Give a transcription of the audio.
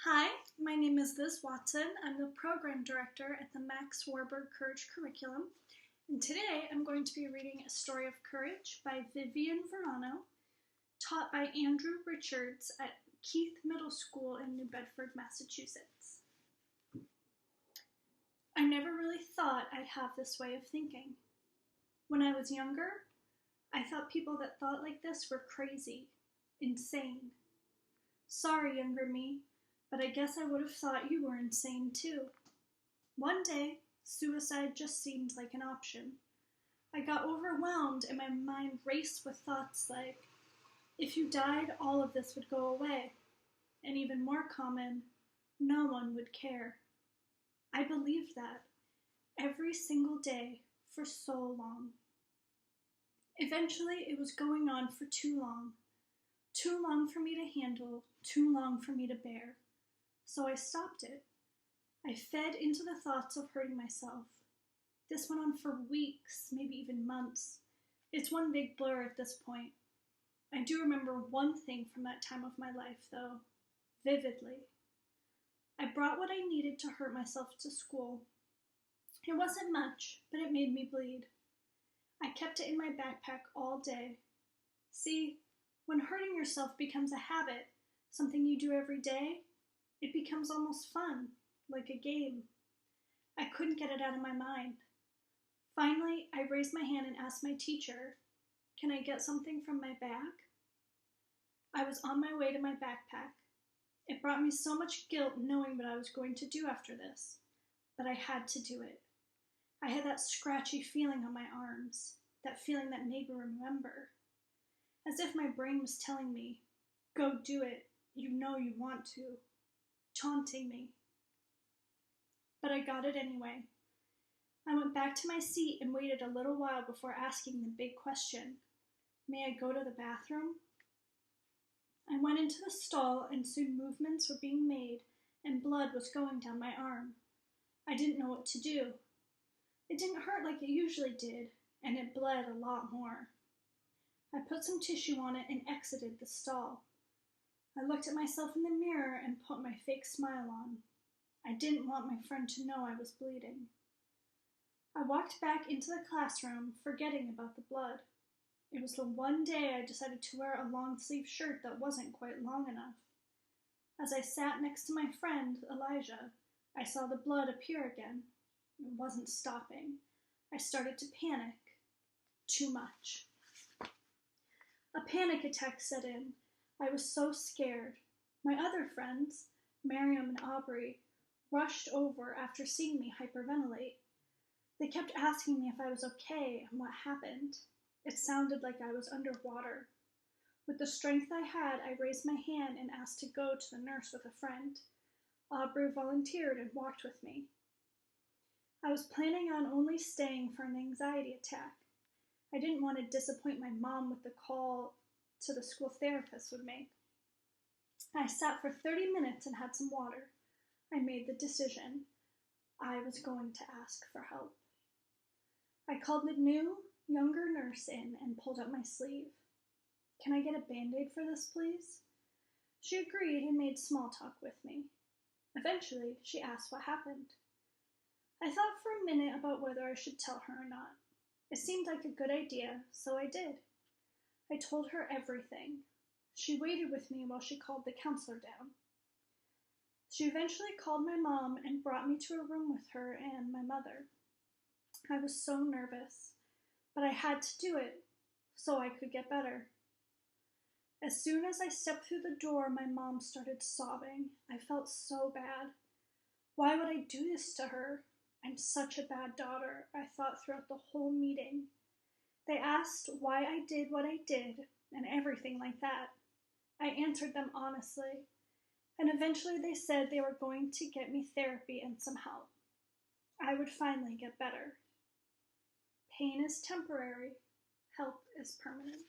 Hi, my name is Liz Watson. I'm the Program Director at the Max Warburg Courage Curriculum, and today I'm going to be reading A Story of Courage by Vivian Verano, taught by Andrew Richards at Keith Middle School in New Bedford, Massachusetts. I never really thought I'd have this way of thinking. When I was younger, I thought people that thought like this were crazy, insane. Sorry, younger me, but I guess I would have thought you were insane too. One day, suicide just seemed like an option. I got overwhelmed and my mind raced with thoughts like, if you died, all of this would go away. And even more common, no one would care. I believed that every single day for so long. Eventually, it was going on for too long. Too long for me to handle, too long for me to bear. So I stopped it. I fed into the thoughts of hurting myself. This went on for weeks, maybe even months. It's one big blur at this point. I do remember one thing from that time of my life, though, vividly. I brought what I needed to hurt myself to school. It wasn't much, but it made me bleed. I kept it in my backpack all day. See, when hurting yourself becomes a habit, something you do every day, it becomes almost fun, like a game. I couldn't get it out of my mind. Finally, I raised my hand and asked my teacher, "Can I get something from my bag?" I was on my way to my backpack. It brought me so much guilt knowing what I was going to do after this, but I had to do it. I had that scratchy feeling on my arms, that feeling that made me remember. As if my brain was telling me, "Go do it, you know you want to," taunting me. But I got it anyway. I went back to my seat and waited a little while before asking the big question, "May I go to the bathroom?" I went into the stall and soon movements were being made and blood was going down my arm. I didn't know what to do. It didn't hurt like it usually did, and it bled a lot more. I put some tissue on it and exited the stall. I looked at myself in the mirror and put my fake smile on. I didn't want my friend to know I was bleeding. I walked back into the classroom, forgetting about the blood. It was the one day I decided to wear a long-sleeve shirt that wasn't quite long enough. As I sat next to my friend, Elijah, I saw the blood appear again. It wasn't stopping. I started to panic. Too much. A panic attack set in. I was so scared. My other friends, Miriam and Aubrey, rushed over after seeing me hyperventilate. They kept asking me if I was okay and what happened. It sounded like I was underwater. With the strength I had, I raised my hand and asked to go to the nurse with a friend. Aubrey volunteered and walked with me. I was planning on only staying for an anxiety attack. I didn't want to disappoint my mom with the call to the school therapist would make. I sat for 30 minutes and had some water. I made the decision. I was going to ask for help. I called the new, younger nurse in and pulled up my sleeve. "Can I get a Band-Aid for this, please?" She agreed and made small talk with me. Eventually, she asked what happened. I thought for a minute about whether I should tell her or not. It seemed like a good idea, so I did. I told her everything. She waited with me while she called the counselor down. She eventually called my mom and brought me to a room with her and my mother. I was so nervous, but I had to do it so I could get better. As soon as I stepped through the door, my mom started sobbing. I felt so bad. Why would I do this to her? I'm such a bad daughter, I thought throughout the whole meeting. They asked why I did what I did and everything like that. I answered them honestly, and eventually they said they were going to get me therapy and some help. I would finally get better. Pain is temporary, help is permanent.